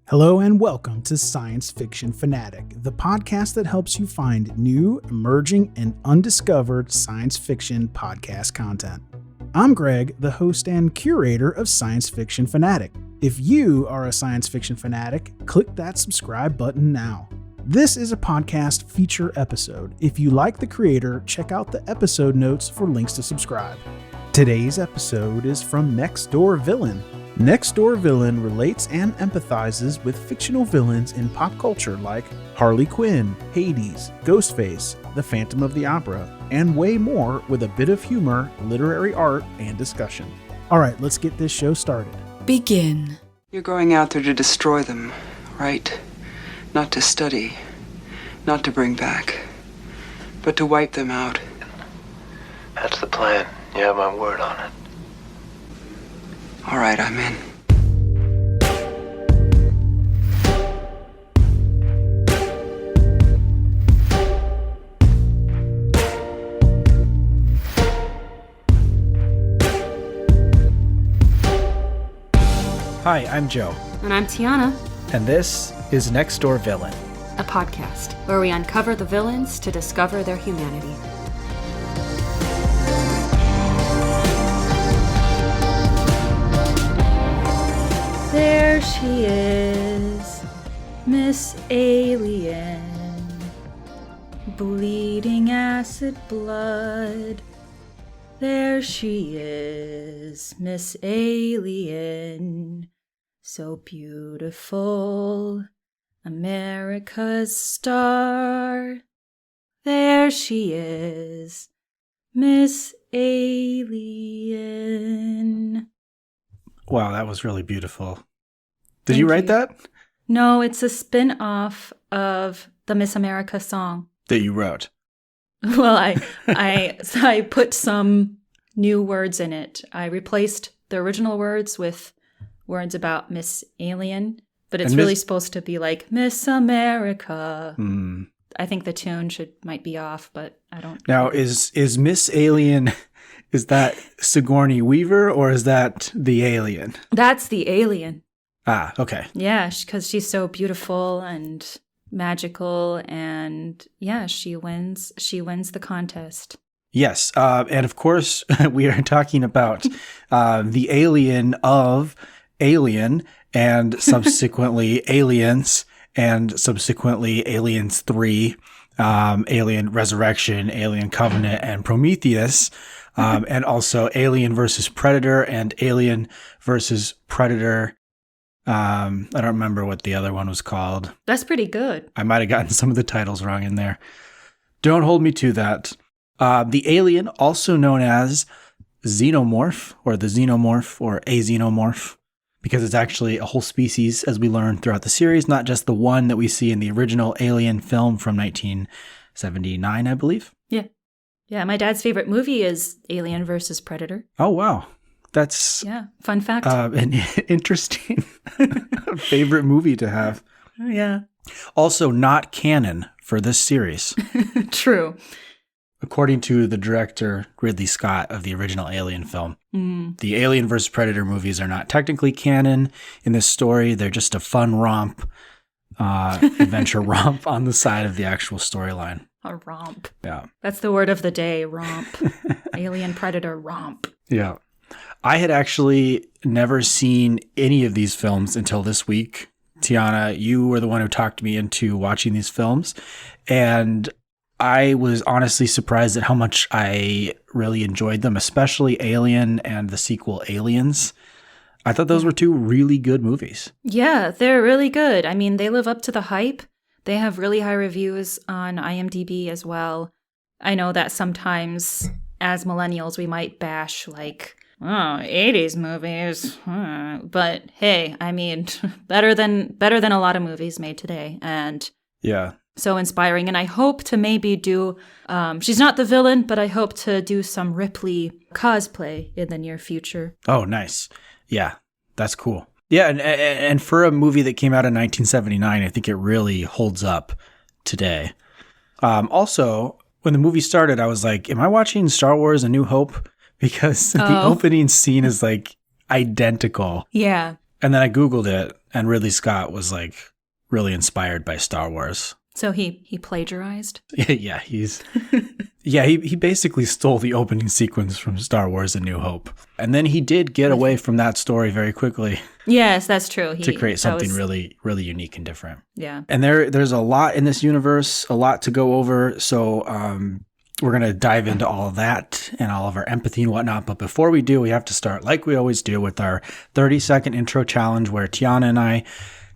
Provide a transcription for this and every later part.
Hello and welcome to Science Fiction Fanatic, the podcast that helps you find new, emerging, and undiscovered science fiction podcast content. I'm Greg, the host and curator of Science Fiction Fanatic. If you are a science fiction fanatic, click that subscribe button now. This is a podcast feature episode. If you like the creator, check out the episode notes for links to subscribe. Today's episode is from Next Door Villain. Next Door Villain relates and empathizes with fictional villains in pop culture like Harley Quinn, Hades, Ghostface, The Phantom of the Opera, and way more with a bit of humor, literary art, and discussion. All right, let's get this show started. Begin. You're going out there to destroy them, right? Not to study, not to bring back, but to wipe them out. That's the plan. You have my word on it. All right, I'm in. Hi, I'm Joe. And I'm Tiana, And this is Next Door Villain. a podcast where we uncover the villains to discover their humanity. There she is, Miss Alien, bleeding acid blood. There she is, Miss Alien, so beautiful, America's star. There she is, Miss Alien. Wow, that was really beautiful. Did Thank you write you. that? No, it's a spin-off of the Miss America song. That you wrote. Well, I put some new words in it. I replaced the original words with words about Miss Alien, but it's And really Miss- supposed to be like Miss America. Hmm. I think the tune might be off, but I don't. Now, is Miss Alien, is that Sigourney Weaver or is that the alien? That's the alien. Ah, okay. Yeah, because she's so beautiful and magical, and yeah, she wins the contest. Yes, and of course, we are talking about the alien of Alien and subsequently Aliens and subsequently Aliens 3, Alien Resurrection, Alien Covenant, and Prometheus, and also Alien versus Predator and Alien versus Predator. I don't remember what the other one was called. That's pretty good. I might have gotten some of the titles wrong in there. Don't hold me to that. The alien, also known as Xenomorph, or the Xenomorph, or a Xenomorph, because it's actually a whole species, as we learn throughout the series, not just the one that we see in the original Alien film from 1979, I believe. Yeah, my dad's favorite movie is Alien versus Predator. Oh, wow. That's Yeah, fun fact. an interesting favorite movie to have. Yeah. Also not canon for this series. True. According to the director, Ridley Scott, of the original Alien film. The Alien vs. Predator movies are not technically canon in this story. They're just a fun romp, adventure romp on the side of the actual storyline. A romp. Yeah. That's the word of the day, romp. Alien Predator romp. Yeah. I had actually never seen any of these films until this week. Tiana, you were the one who talked me into watching these films. And I was honestly surprised at how much I really enjoyed them, especially Alien and the sequel Aliens. I thought those were two really good movies. Yeah, they're really good. I mean, they live up to the hype. They have really high reviews on IMDb as well. I know that sometimes as millennials we might bash like, oh, 80s movies. But hey, I mean, better than a lot of movies made today. And Yeah. so inspiring. And I hope to maybe do, she's not the villain, but I hope to do some Ripley cosplay in the near future. Oh, nice. Yeah, that's cool. Yeah, and for a movie that came out in 1979, I think it really holds up today. Also, when the movie started, I was like, am I watching Star Wars A New Hope? Because the opening scene is like identical. Yeah. And then I Googled it And Ridley Scott was like really inspired by Star Wars. So he plagiarized? Yeah, he basically stole the opening sequence from Star Wars: A New Hope. And then he did get away from that story very quickly. Yes, that's true. To create something really, really unique and different. Yeah. And there's a lot in this universe, a lot to go over. So we're going to dive into all of that and all of our empathy and whatnot. But before we do, we have to start, like we always do, with our 30-second intro challenge, where Tiana and I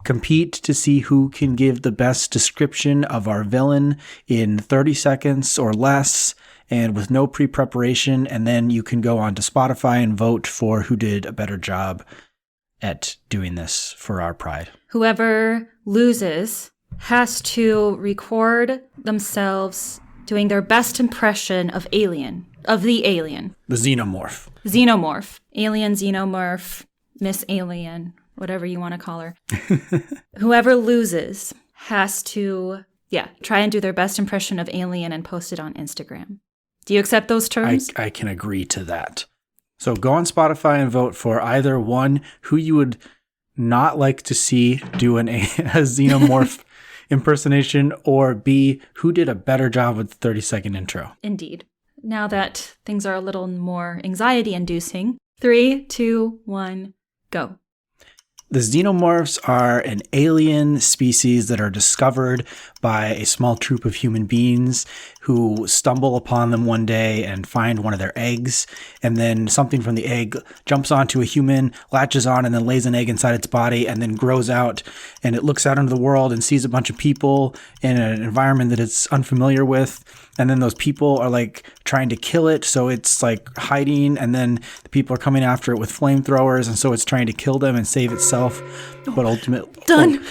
compete to see who can give the best description of our villain in 30 seconds or less, and with no pre-preparation. And then you can go on to Spotify and vote for who did a better job at doing this for our pride. Whoever loses has to record themselves doing their best impression of the alien. The Xenomorph. Xenomorph. Alien, Xenomorph, Miss Alien, whatever you want to call her. Whoever loses has to, try and do their best impression of Alien and post it on Instagram. Do you accept those terms? I can agree to that. So go on Spotify and vote for either one, who you would not like to see do a Xenomorph impersonation, or B, who did a better job with the 30-second intro. Indeed. Now that things are a little more anxiety-inducing, 3, 2, 1, go. The Xenomorphs are an alien species that are discovered by a small troop of human beings who stumble upon them one day and find one of their eggs. And then something from the egg jumps onto a human, latches on, and then lays an egg inside its body, and then grows out. And it looks out into the world and sees a bunch of people in an environment that it's unfamiliar with. And then those people are like trying to kill it. So it's like hiding. And then the people are coming after it with flamethrowers. And so it's trying to kill them and save itself. But ultimately... Done!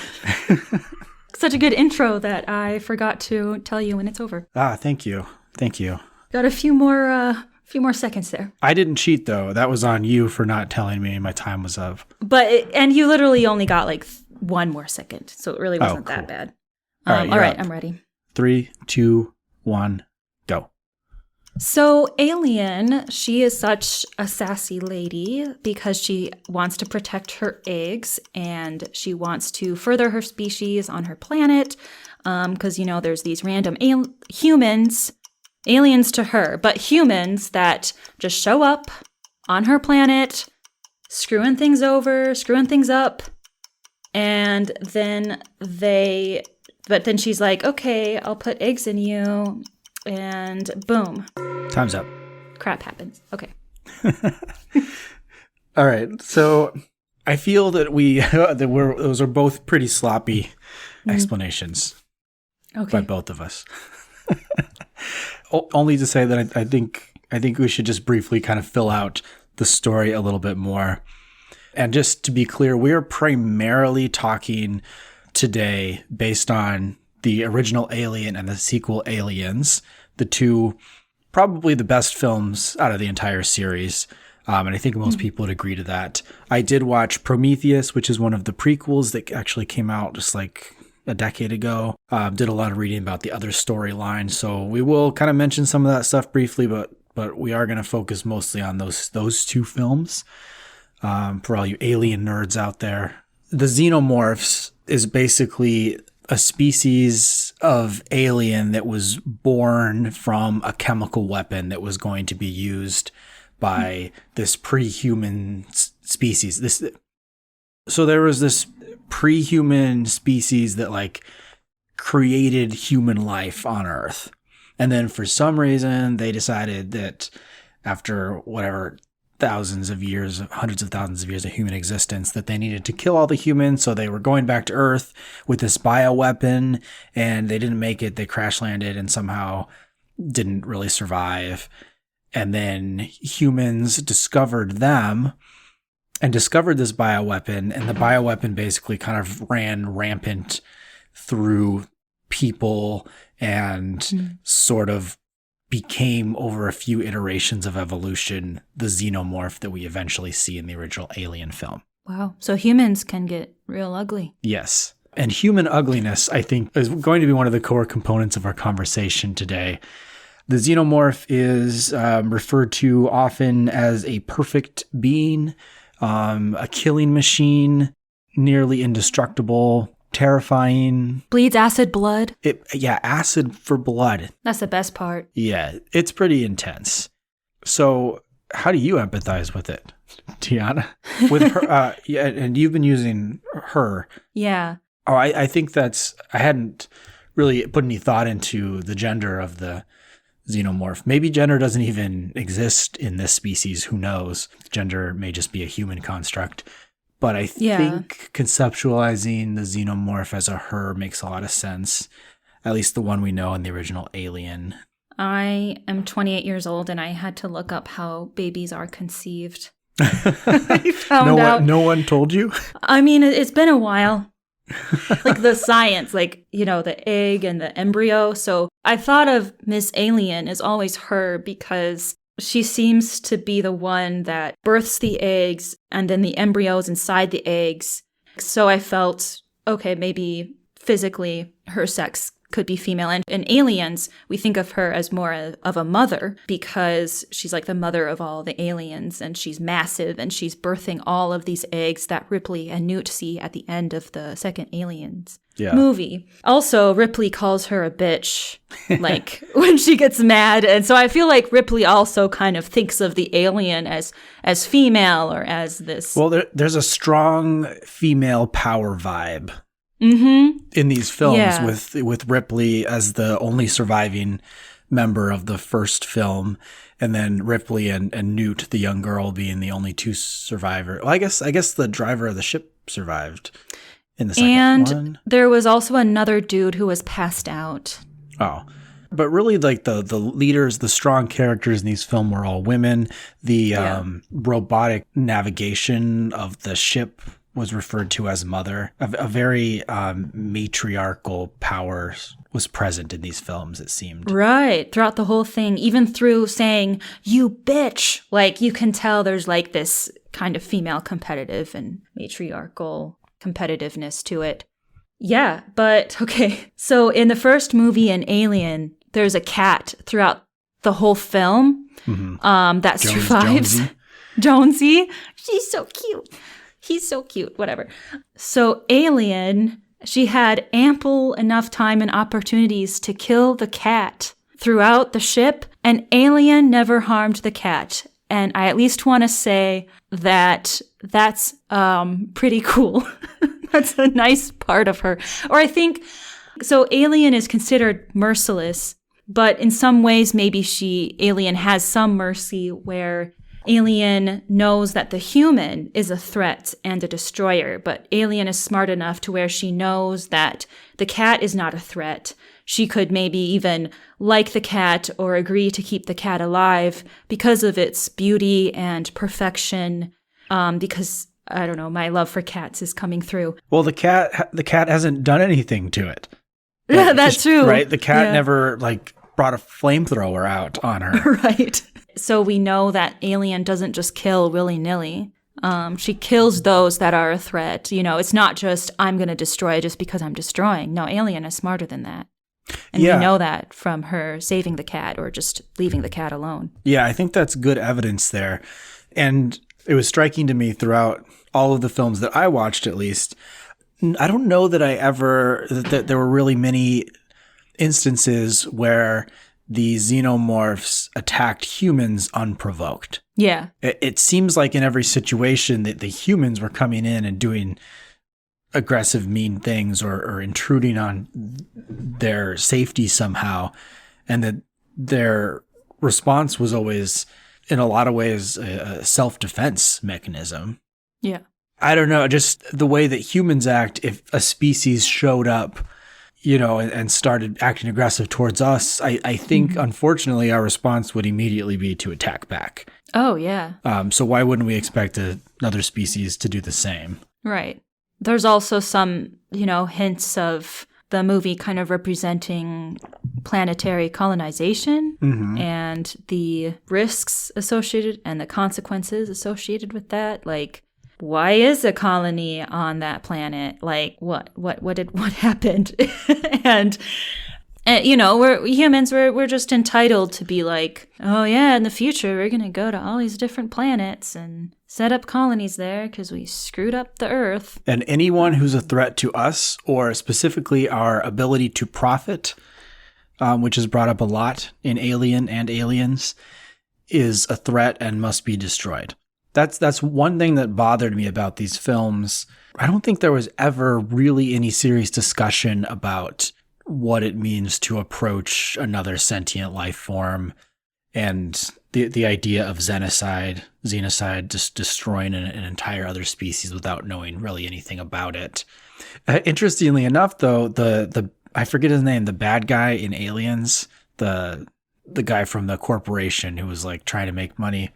Such a good intro that I forgot to tell you when it's over. Thank you. Thank you. Got a few more seconds there. I didn't cheat, though. That was on you for not telling me my time was up. And you literally only got like 1 more second. So it really wasn't cool. that bad. All right, I'm ready. 3, 2, 1, go. So Alien, she is such a sassy lady because she wants to protect her eggs and she wants to further her species on her planet because, there's these random humans, aliens to her, but humans that just show up on her planet, screwing things over, screwing things up, and then she's like, okay, I'll put eggs in you. And boom. Time's up. Crap happens. Okay. All right. So I feel that those are both pretty sloppy explanations by both of us. Only to say that I think we should just briefly kind of fill out the story a little bit more. And just to be clear, we're primarily talking today based on the original Alien and the sequel Aliens, the two probably the best films out of the entire series. And I think most people would agree to that. I did watch Prometheus, which is one of the prequels that actually came out just like a decade ago. Did a lot of reading about the other storyline. So we will kind of mention some of that stuff briefly, but we are going to focus mostly on those two films for all you alien nerds out there. The Xenomorphs is basically a species of alien that was born from a chemical weapon that was going to be used by this pre-human species. So there was this pre-human species that like created human life on Earth. And then for some reason they decided that after whatever thousands of years, hundreds of thousands of years of human existence, that they needed to kill all the humans. So they were going back to Earth with this bioweapon, and they didn't make it. They crash landed and somehow didn't really survive. And then humans discovered them and discovered this bioweapon, and the bioweapon basically kind of ran rampant through people and sort of became, over a few iterations of evolution, the xenomorph that we eventually see in the original Alien film. Wow. So humans can get real ugly. Yes. And human ugliness, I think, is going to be one of the core components of our conversation today. The xenomorph is referred to often as a perfect being, a killing machine, nearly indestructible, terrifying. Bleeds acid blood. Acid for blood. That's the best part. Yeah, it's pretty intense. So how do you empathize with it, Tiana? With her, and you've been using her. Yeah. Oh, I think I hadn't really put any thought into the gender of the xenomorph. Maybe gender doesn't even exist in this species. Who knows? Gender may just be a human construct. But I think conceptualizing the xenomorph as a her makes a lot of sense. At least the one we know in the original Alien. I am 28 years old and I had to look up how babies are conceived. I found out. No one told you? I mean, it's been a while. Like the science, like, the egg and the embryo. So I thought of Miss Alien as always her because she seems to be the one that births the eggs and then the embryos inside the eggs. So I felt, okay, maybe physically her sex could be female. And in Aliens, we think of her as more of a mother because she's like the mother of all the aliens and she's massive and she's birthing all of these eggs that Ripley and Newt see at the end of the second Aliens movie. Also, Ripley calls her a bitch, like when she gets mad. And so I feel like Ripley also kind of thinks of the alien as female or as this. Well, there's a strong female power vibe. In these films with Ripley as the only surviving member of the first film, and then Ripley and Newt, the young girl, being the only two survivors. Well, I guess the driver of the ship survived in the second one. And there was also another dude who was passed out. Oh. But really, like, the leaders, the strong characters in these films were all women. The robotic navigation of the ship was referred to as mother. A very matriarchal power was present in these films, it seemed. Right. Throughout the whole thing, even through saying, you bitch. Like, you can tell there's like this kind of female competitive and matriarchal competitiveness to it. Yeah, but okay. So in the first movie in Alien, there's a cat throughout the whole film that survives. Jonesy. She's so cute. He's so cute, whatever. So Alien, she had ample enough time and opportunities to kill the cat throughout the ship, and Alien never harmed the cat. And I at least want to say that that's pretty cool. That's a nice part of her. Or I think, so Alien is considered merciless, but in some ways maybe Alien has some mercy where Alien knows that the human is a threat and a destroyer, but Alien is smart enough to where she knows that the cat is not a threat. She could maybe even like the cat or agree to keep the cat alive because of its beauty and perfection, because, I don't know, my love for cats is coming through. Well, the cat hasn't done anything to it. Yeah, that's true. Right? The cat never, brought a flamethrower out on her. Right. So we know that Alien doesn't just kill willy-nilly. She kills those that are a threat. It's not just, I'm going to destroy just because I'm destroying. No, Alien is smarter than that. And we know that from her saving the cat or just leaving the cat alone. Yeah, I think that's good evidence there. And it was striking to me throughout all of the films that I watched, at least. I don't know that that there were really many instances where the xenomorphs attacked humans unprovoked. Yeah. It seems like in every situation that the humans were coming in and doing aggressive, mean things or intruding on their safety somehow, and that their response was always, in a lot of ways, a self-defense mechanism. Yeah. I don't know, just the way that humans act if a species showed up, and started acting aggressive towards us, I think, unfortunately, our response would immediately be to attack back. Oh, yeah. So why wouldn't we expect another species to do the same? Right. There's also some, hints of the movie kind of representing planetary colonization and the risks associated and the consequences associated with that. Like, why is a colony on that planet? Like, what happened? And We're humans, we're just entitled to be like, oh yeah, in the future we're going to go to all these different planets and set up colonies there because we screwed up the Earth. And anyone who's a threat to us, or specifically our ability to profit, which is brought up a lot in Alien and Aliens, is a threat and must be destroyed. That's one thing that bothered me about these films. I don't think there was ever really any serious discussion about what it means to approach another sentient life form, and the idea of xenocide, just destroying an entire other species without knowing really anything about it. Interestingly enough, though, the I forget his name, the bad guy in Aliens, the guy from the corporation who was like trying to make money,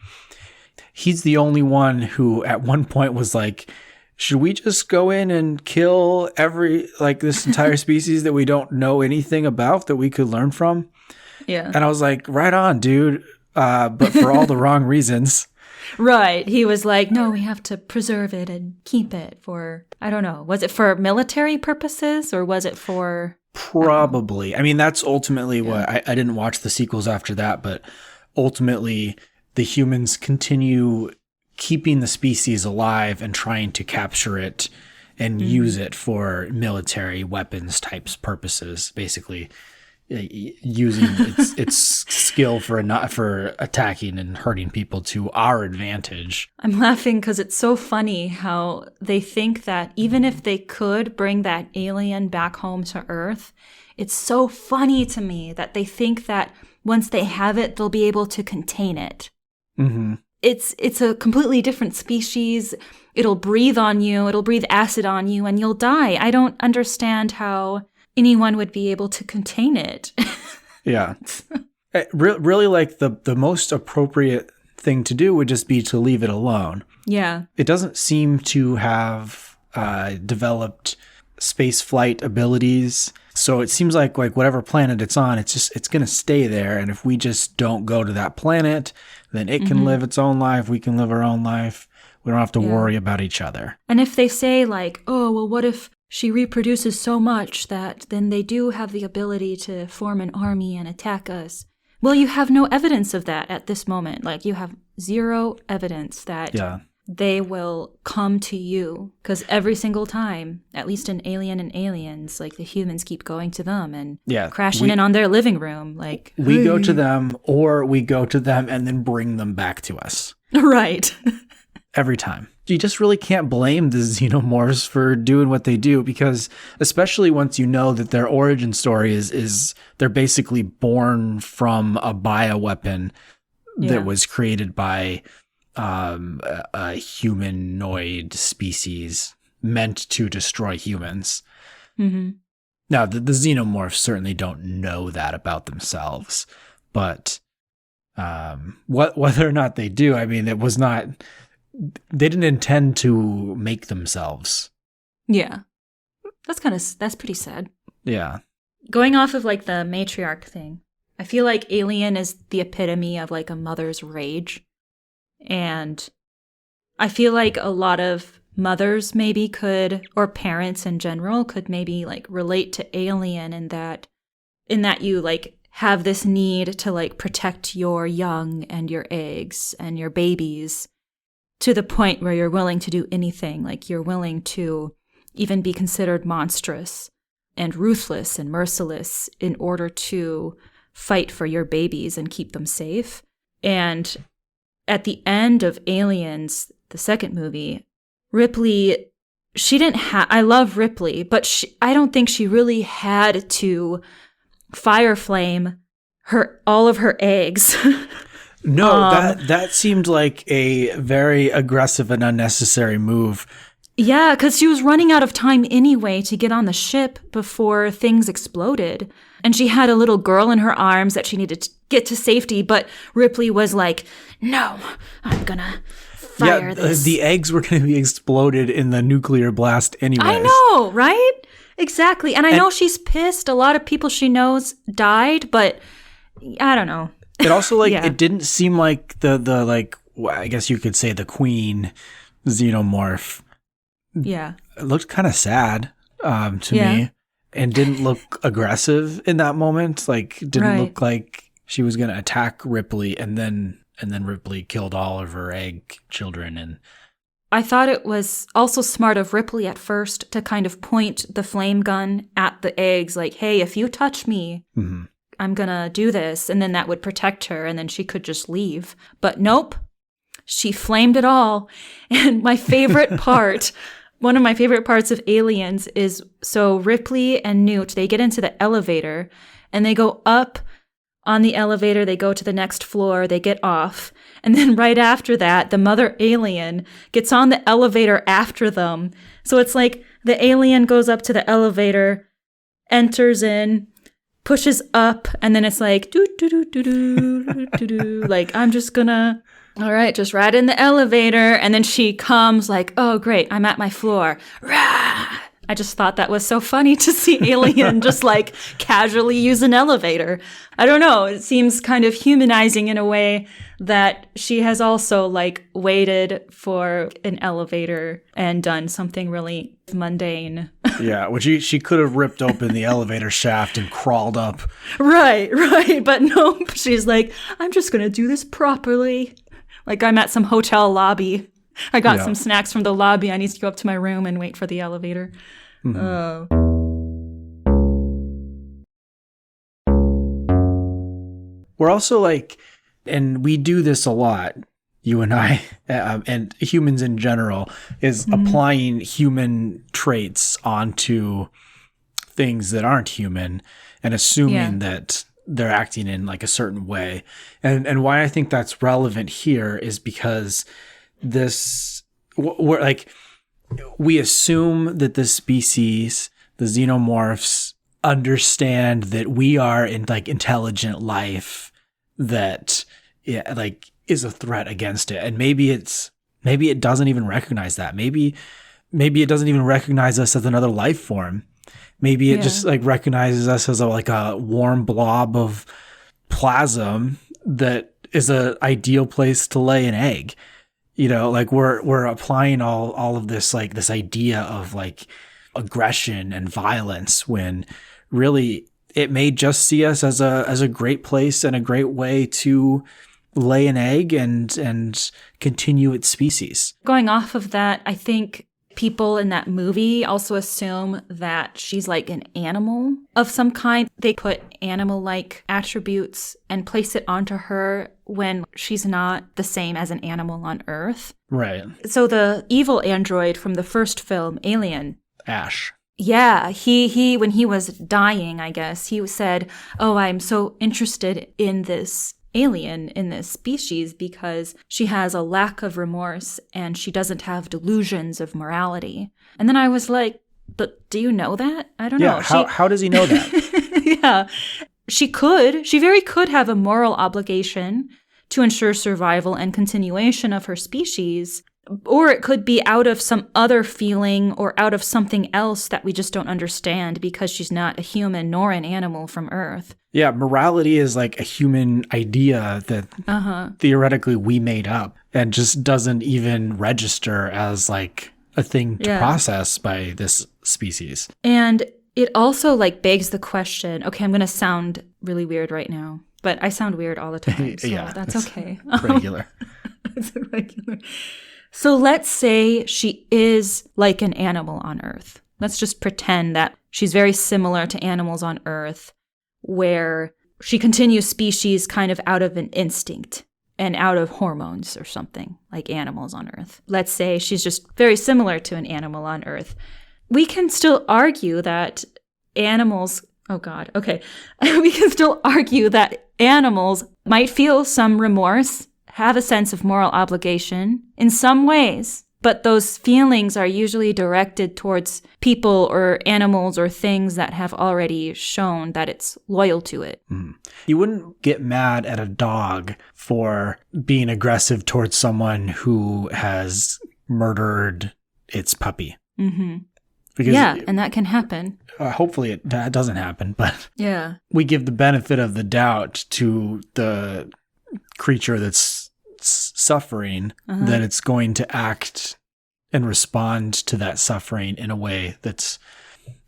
he's the only one who at one point was like, should we just go in and kill this entire species that we don't know anything about that we could learn from? Yeah. And I was like, right on, dude. But for all the wrong reasons. Right. He was like, no, we have to preserve it and keep it for, I don't know, was it for military purposes or was it for... Probably. I mean, that's ultimately what I didn't watch the sequels after that, but ultimately the humans continue keeping the species alive and trying to capture it and use it for military weapons types purposes, basically using its skill for attacking and hurting people to our advantage. I'm laughing because it's so funny how they think that even if they could bring that alien back home to Earth, it's so funny to me that they think that once they have it, they'll be able to contain it. Mm-hmm. It's a completely different species. It'll breathe on you. It'll breathe acid on you and you'll die. I don't understand how anyone would be able to contain it. Yeah. Really, like the most appropriate thing to do would just be to leave it alone. Yeah. It doesn't seem to have developed space flight abilities. So it seems like whatever planet it's on, it's going to stay there. And if we just don't go to that planet, then it can live its own life. We can live our own life. We don't have to worry about each other. And if they say like, oh, well, what if she reproduces so much that then they do have the ability to form an army and attack us? Well, you have no evidence of that at this moment. Like, you have zero evidence that they will come to you. Because every single time, at least in Alien and Aliens, like, the humans keep going to them and crashing in on their living room. Like, we go to them, or we go to them and then bring them back to us. Right. Every time. You just really can't blame the xenomorphs for doing what they do, because especially once you know that their origin story is they're basically born from a bioweapon that was created by a humanoid species meant to destroy humans. Mm-hmm. Now, the xenomorphs certainly don't know that about themselves, but whether or not they do, I mean, it was not... They didn't intend to make themselves. Yeah. That's pretty sad. Yeah. Going off of like the matriarch thing, I feel like Alien is the epitome of like a mother's rage. And I feel like a lot of mothers maybe could, or parents in general, could maybe like relate to Alien in that you like have this need to like protect your young and your eggs and your babies, to the point where you're willing to do anything. Like, you're willing to even be considered monstrous and ruthless and merciless in order to fight for your babies and keep them safe. And at the end of Aliens, the second movie, Ripley, she didn't have... I love Ripley, but I don't think she really had to fire flame all of her eggs. No, that seemed like a very aggressive and unnecessary move. Yeah, because she was running out of time anyway to get on the ship before things exploded. And she had a little girl in her arms that she needed to get to safety, but Ripley was like, no, I'm gonna fire this. The eggs were going to be exploded in the nuclear blast anyways. I know, right? Exactly. And I know she's pissed. A lot of people she knows died, but I don't know. It also, like, it didn't seem like the like, I guess you could say the queen xenomorph. Yeah. It looked kind of sad to me. and didn't look aggressive in that moment. Like, didn't look like she was going to attack Ripley, and then Ripley killed all of her egg children. And I thought it was also smart of Ripley at first to kind of point the flame gun at the eggs, like, hey, if you touch me, I'm gonna do this. And then that would protect her, and then she could just leave. But nope, she flamed it all. And my favorite part, one of my favorite parts of Aliens is, so Ripley and Newt, they get into the elevator, and they go up on the elevator, they go to the next floor, they get off. And then right after that, the mother alien gets on the elevator after them. So it's like the alien goes up to the elevator, enters in, pushes up, and then it's like, do, like, I'm just gonna, all right, just ride in the elevator. And then she comes like, oh, great, I'm at my floor. Rah! I just thought that was so funny to see Alien just like casually use an elevator. I don't know. It seems kind of humanizing in a way that she has also like waited for an elevator and done something really mundane. Yeah, which she could have ripped open the elevator shaft and crawled up. Right. But nope. She's like, I'm just going to do this properly. Like I'm at some hotel lobby. I got some snacks from the lobby. I need to go up to my room and wait for the elevator. Oh. We're also like, and we do this a lot, you and I, and humans in general, is applying human traits onto things that aren't human and assuming that they're acting in like a certain way. And why I think that's relevant here is because we're like, we assume that the species, the xenomorphs, understand that we are in like intelligent life that like is a threat against it. And maybe it doesn't even recognize that. Maybe it doesn't even recognize us as another life form. Maybe it just like recognizes us as a warm blob of plasm that is a ideal place to lay an egg. You know, like we're applying all of this, like this idea of like aggression and violence, when really it may just see us as a great place and a great way to lay an egg and continue its species. Going off of that, I think people in that movie also assume that she's like an animal of some kind. They put animal-like attributes and place it onto her when she's not the same as an animal on Earth. Right. So the evil android from the first film, Alien, Ash. Yeah, he when he was dying, I guess, he said, "Oh, I'm so interested in this alien, in this species, because she has a lack of remorse and she doesn't have delusions of morality." And then I was like, "But do you know that? I don't know." How does he know that? Yeah. She very could have a moral obligation to ensure survival and continuation of her species. Or it could be out of some other feeling or out of something else that we just don't understand because she's not a human nor an animal from Earth. Yeah, morality is like a human idea that theoretically we made up and just doesn't even register as like a thing to process by this species. And it also like begs the question, okay, I'm going to sound really weird right now, but I sound weird all the time, so that's okay. Regular. It's regular. So let's say she is like an animal on Earth. Let's just pretend that she's very similar to animals on Earth, where she continues species kind of out of an instinct and out of hormones or something, like animals on Earth. Let's say she's just very similar to an animal on Earth. We can still argue that animals... Oh, God. Okay. We can still argue that animals might feel some remorse, have a sense of moral obligation in some ways, but those feelings are usually directed towards people or animals or things that have already shown that it's loyal to it. You wouldn't get mad at a dog for being aggressive towards someone who has murdered its puppy. Mm-hmm. Because and that can happen. Hopefully that doesn't happen, but we give the benefit of the doubt to the creature that's suffering, that it's going to act and respond to that suffering in a way that's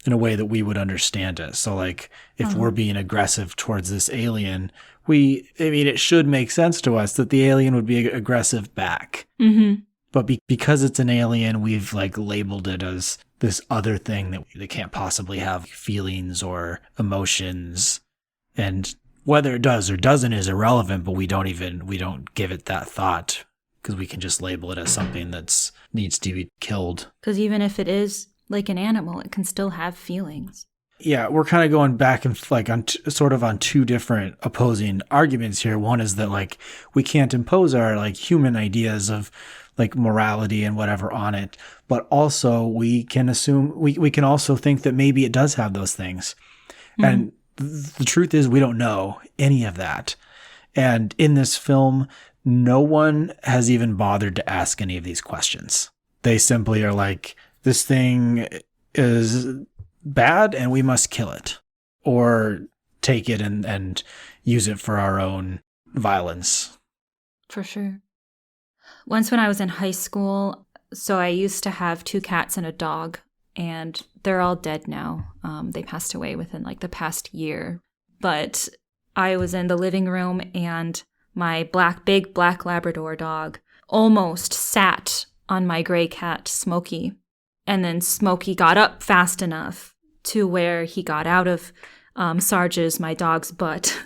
in a way that we would understand it. So like if we're being aggressive towards this alien, it should make sense to us that the alien would be aggressive back. Mm-hmm. But because it's an alien, we've like labeled it as this other thing that they can't possibly have feelings or emotions. And whether it does or doesn't is irrelevant, but we don't give it that thought because we can just label it as something that's needs to be killed. Because even if it is like an animal, it can still have feelings. Yeah, we're kind of going back and like on on two different opposing arguments here. One is that like we can't impose our like human ideas of like morality and whatever on it, but also we can assume we can also think that maybe it does have those things. Mm-hmm. And the truth is we don't know any of that. And in this film, no one has even bothered to ask any of these questions. They simply are like, this thing is bad and we must kill it or take it and use it for our own violence. For sure. Once when I was in high school, so I used to have 2 cats and a dog, and they're all dead now. They passed away within like the past year. But I was in the living room and my big black Labrador dog almost sat on my gray cat, Smokey. And then Smokey got up fast enough to where he got out of Sarge's, my dog's, butt.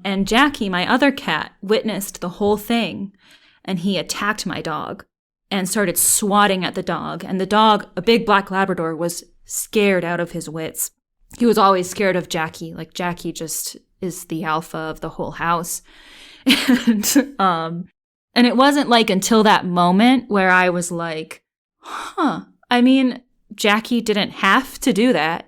And Jackie, my other cat, witnessed the whole thing. And he attacked my dog and started swatting at the dog. And the dog, a big black Labrador, was scared out of his wits. He was always scared of Jackie. Like, Jackie just is the alpha of the whole house. And it wasn't like until that moment where I was like, huh, I mean, Jackie didn't have to do that.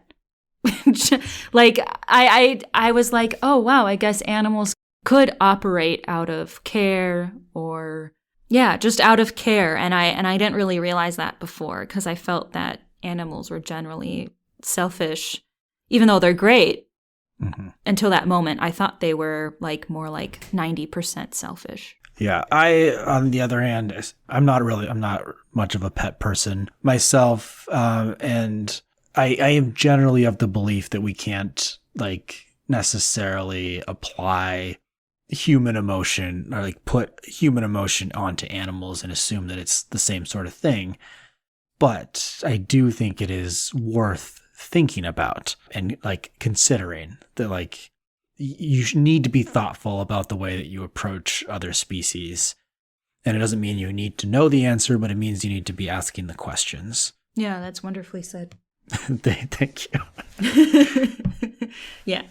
Like, I was like, oh, wow, I guess animals could operate out of care or, yeah, just out of care. And I didn't really realize that before because I felt that animals were generally selfish, even though they're great. Mm-hmm. Until that moment, I thought they were like more like 90% selfish. Yeah. On the other hand, I'm not much of a pet person myself. And I am generally of the belief that we can't like necessarily apply human emotion or like put human emotion onto animals and assume that it's the same sort of thing. But I do think it is worth thinking about and like considering that like you need to be thoughtful about the way that you approach other species. And it doesn't mean you need to know the answer, but it means you need to be asking the questions. Yeah, that's wonderfully said. Thank you. Yeah.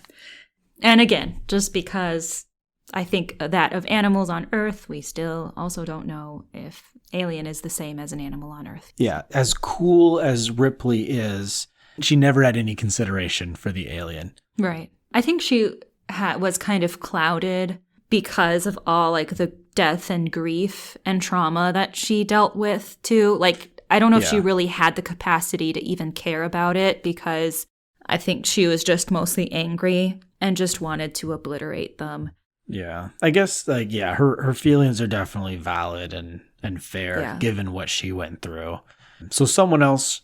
And again, just because I think that of animals on Earth, we still also don't know if Alien is the same as an animal on Earth. Yeah. As cool as Ripley is, she never had any consideration for the alien. Right. I think she was kind of clouded because of all like the death and grief and trauma that she dealt with too. Like, I don't know if she really had the capacity to even care about it because I think she was just mostly angry and just wanted to obliterate them. Yeah. I guess like, yeah, her feelings are definitely valid and fair given what she went through. So someone else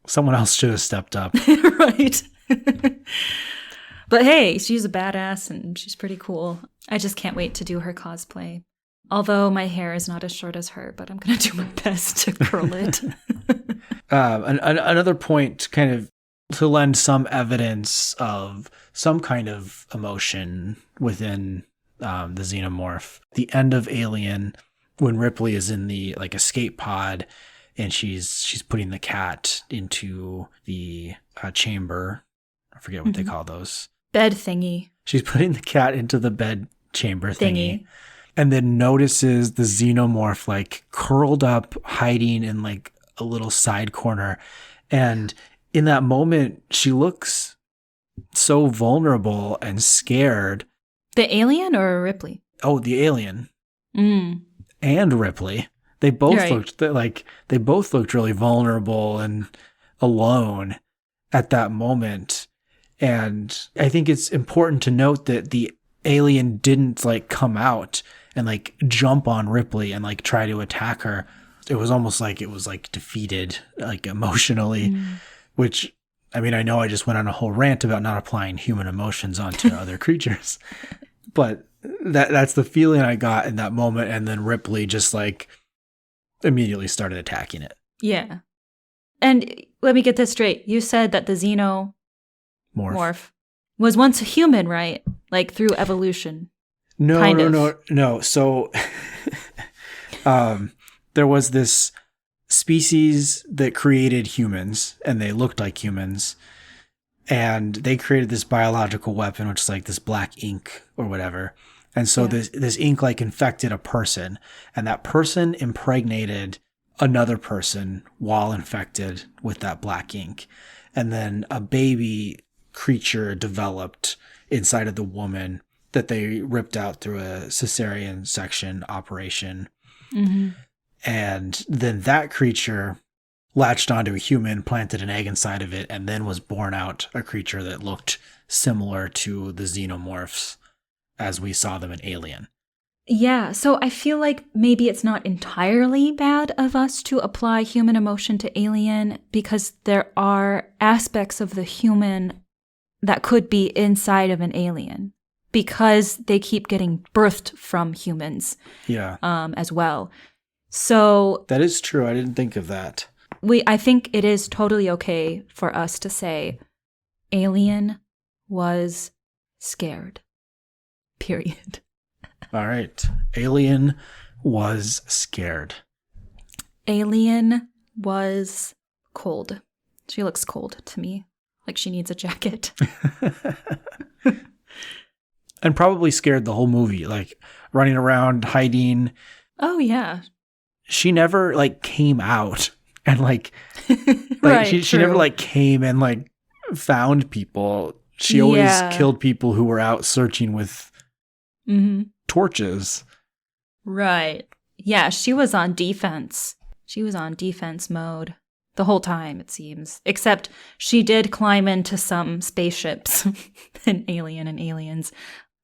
should have stepped up. Right. But hey, she's a badass and she's pretty cool. I just can't wait to do her cosplay. Although my hair is not as short as her, but I'm going to do my best to curl it. Another point kind of to lend some evidence of some kind of emotion within the Xenomorph. The end of Alien, when Ripley is in the like escape pod and she's putting the cat into the chamber. I forget what they call those. Bed thingy. She's putting the cat into the bed chamber thingy. And then notices the Xenomorph like curled up, hiding in like a little side corner. And in that moment, she looks so vulnerable and scared. The alien or Ripley? Oh, the alien. And Ripley. They both looked really vulnerable and alone at that moment. And I think it's important to note that the alien didn't like come out and like jump on Ripley and like try to attack her. It was almost like it was like defeated like emotionally, which I mean, I know I just went on a whole rant about not applying human emotions onto other creatures, but that's the feeling I got in that moment. And then Ripley just like immediately started attacking it. Yeah. And let me get this straight. You said that the Xenomorph was once a human, right? Like through evolution. No. So there was this species that created humans, and they looked like humans, and they created this biological weapon, which is like this black ink or whatever. And so this ink like infected a person, and that person impregnated another person while infected with that black ink. And then a baby creature developed inside of the woman that they ripped out through a cesarean section operation. Mm-hmm. And then that creature latched onto a human, planted an egg inside of it, and then was born out a creature that looked similar to the xenomorphs as we saw them in Alien. Yeah, so I feel like maybe it's not entirely bad of us to apply human emotion to Alien, because there are aspects of the human that could be inside of an alien, because they keep getting birthed from humans. Yeah. As well. So that is true. I didn't think of that. I think it is totally okay for us to say Alien was scared. Period. All right. Alien was scared. Alien was cold. She looks cold to me. Like she needs a jacket. And probably scared the whole movie, like running around, hiding. Oh, yeah. She never like came out and like right, she never like came and like found people. She always killed people who were out searching with torches. Right. Yeah, she was on defense. She was on defense mode the whole time, it seems. Except she did climb into some spaceships in Alien and Aliens.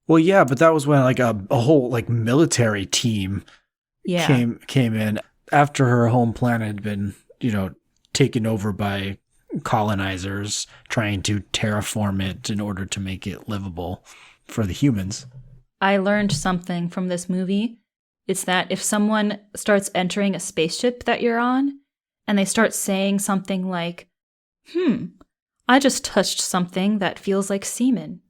Well, yeah, but that was when like a whole like military team came in after her home planet had been, taken over by colonizers trying to terraform it in order to make it livable for the humans. I learned something from this movie. It's that if someone starts entering a spaceship that you're on and they start saying something like, I just touched something that feels like semen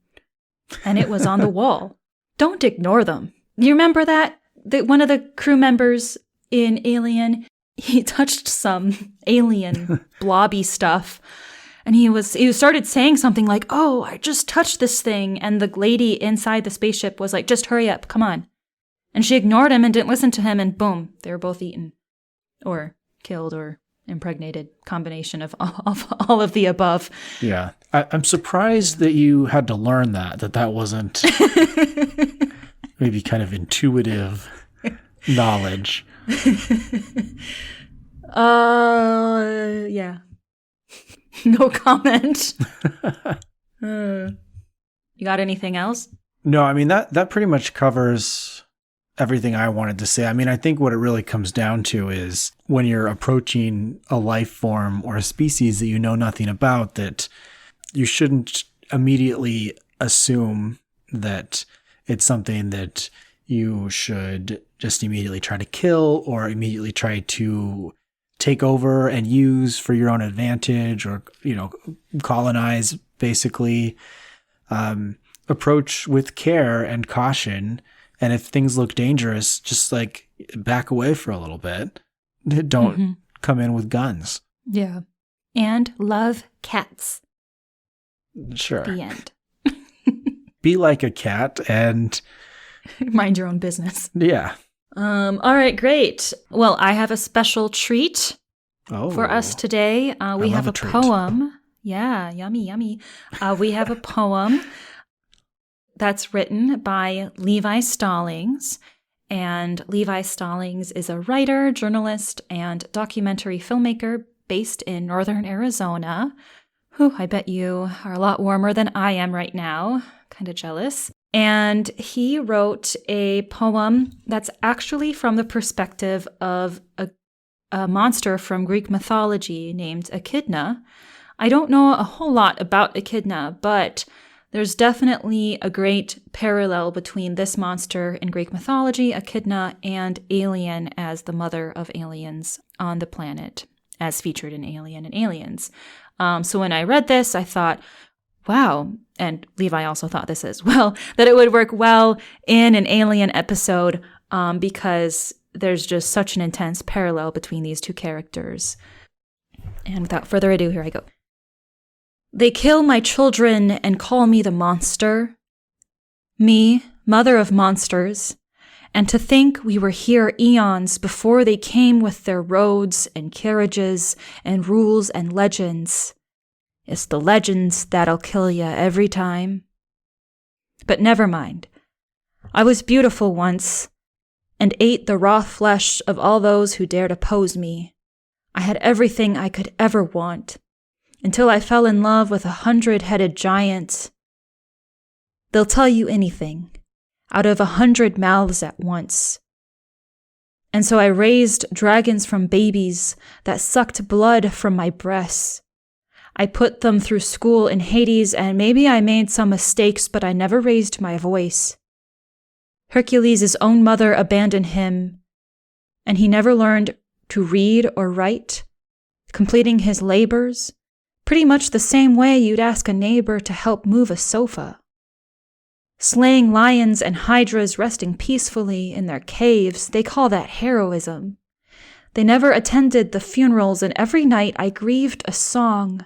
and it was on the wall. Don't ignore them. You remember that? One of the crew members in Alien, he touched some alien blobby stuff. And he started saying something like, oh, I just touched this thing. And the lady inside the spaceship was like, just hurry up, come on. And she ignored him and didn't listen to him. And boom, they were both eaten or killed or impregnated. Combination of all of the above. Yeah. I'm surprised that you had to learn that wasn't maybe kind of intuitive knowledge. Yeah. No comment. You got anything else? No, I mean, that pretty much covers everything I wanted to say. I mean, I think what it really comes down to is when you're approaching a life form or a species that you know nothing about, that you shouldn't immediately assume that it's something that you should just immediately try to kill or immediately try to take over and use for your own advantage or, colonize, basically. Approach with care and caution. And if things look dangerous, just like back away for a little bit. Don't come in with guns. Yeah. And love cats. Sure. The end. Be like a cat and mind your own business. Yeah. All right, great. Well, I have a special treat for us today. We have a poem. Yeah, yummy. We have a poem that's written by Levi Stallings. And Levi Stallings is a writer, journalist, and documentary filmmaker based in northern Arizona. Whew, I bet you are a lot warmer than I am right now. Kind of jealous. And he wrote a poem that's actually from the perspective of a monster from Greek mythology named Echidna. I don't know a whole lot about Echidna, but there's definitely a great parallel between this monster in Greek mythology, Echidna, and Alien as the mother of aliens on the planet, as featured in Alien and Aliens. So when I read this, I thought, wow, and Levi also thought this as well, that it would work well in an Alien episode because there's just such an intense parallel between these two characters. And without further ado, here I go. They kill my children and call me the monster. Me, mother of monsters. And to think we were here eons before they came with their roads and carriages and rules and legends. It's the legends that'll kill ya every time. But never mind. I was beautiful once, and ate the raw flesh of all those who dared oppose me. I had everything I could ever want, until I fell in love with 100-headed giant. They'll tell you anything, out of 100 mouths at once. And so I raised dragons from babies that sucked blood from my breasts. I put them through school in Hades, and maybe I made some mistakes, but I never raised my voice. Hercules' own mother abandoned him, and he never learned to read or write, completing his labors, pretty much the same way you'd ask a neighbor to help move a sofa. Slaying lions and hydras resting peacefully in their caves, they call that heroism. They never attended the funerals, and every night I grieved a song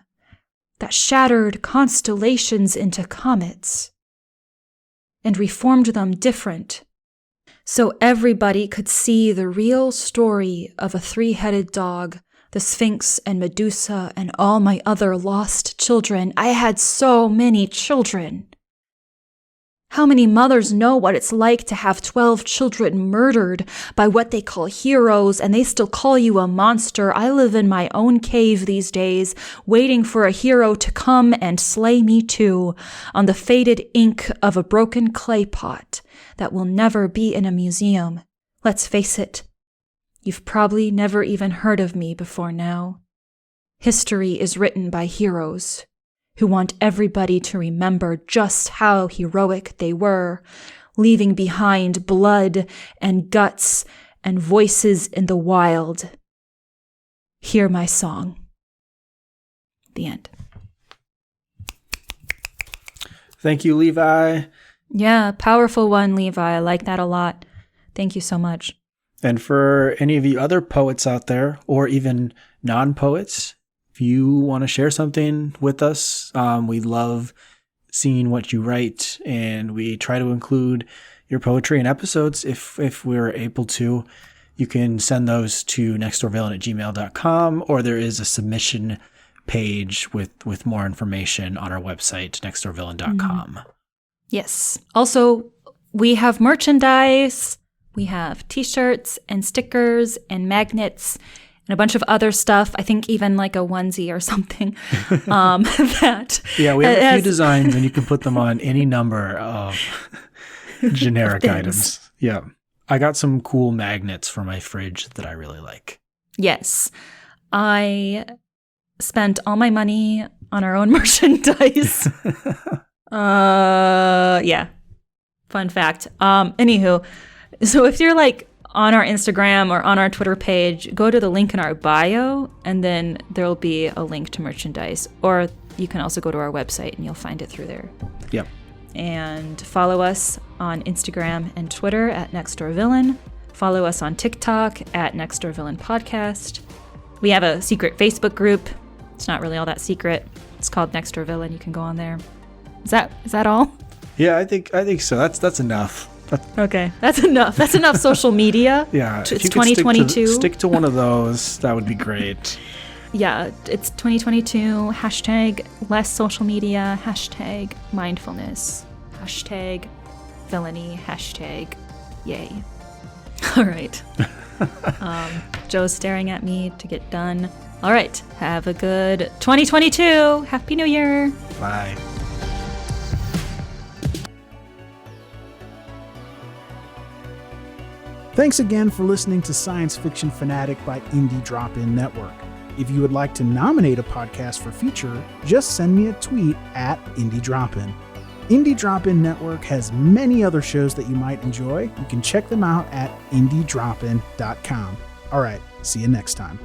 that shattered constellations into comets and reformed them different, so everybody could see the real story of a 3-headed dog, the Sphinx and Medusa and all my other lost children. I had so many children. How many mothers know what it's like to have 12 children murdered by what they call heroes, and they still call you a monster? I live in my own cave these days, waiting for a hero to come and slay me too, on the faded ink of a broken clay pot that will never be in a museum. Let's face it, you've probably never even heard of me before now. History is written by heroes who want everybody to remember just how heroic they were, leaving behind blood and guts and voices in the wild. Hear my song. The end. Thank you, Levi. Yeah, powerful one, Levi. I like that a lot. Thank you so much. And for any of you other poets out there, or even non-poets, if you want to share something with us, we love seeing what you write, and we try to include your poetry in episodes if we're able to. You can send those to nextdoorvillain@gmail.com, or there is a submission page with more information on our website, nextdoorvillain.com. Mm-hmm. Yes. Also, we have merchandise. We have t-shirts and stickers and magnets and a bunch of other stuff. I think even like a onesie or something. That yeah, we have a few designs, and you can put them on any number of generic items. Yeah. I got some cool magnets for my fridge that I really like. Yes. I spent all my money on our own merchandise. Yeah. Fun fact. Anywho, so if you're like on our Instagram or on our Twitter page, go to the link in our bio, and then there'll be a link to merchandise. Or you can also go to our website and you'll find it through there. Yep. And follow us on Instagram and Twitter at nextdoorvillain. Follow us on TikTok at nextdoorvillain podcast. We have a secret Facebook group. It's not really all that secret. It's called Next Door Villain. You can go on there. Is that all? Yeah, I think so. That's enough. Okay, that's enough. That's enough social media. Yeah, it's 2022. Stick to one of those. That would be great. Yeah, it's 2022. Hashtag less social media. Hashtag mindfulness. Hashtag villainy. Hashtag yay. All right. Joe's staring at me to get done. All right. Have a good 2022. Happy New Year. Bye. Thanks again for listening to Science Fiction Fanatic by Indie Drop-In Network. If you would like to nominate a podcast for feature, just send me a tweet at Indie Drop-In. Indie Drop-In Network has many other shows that you might enjoy. You can check them out at indiedropin.com. All right, see you next time.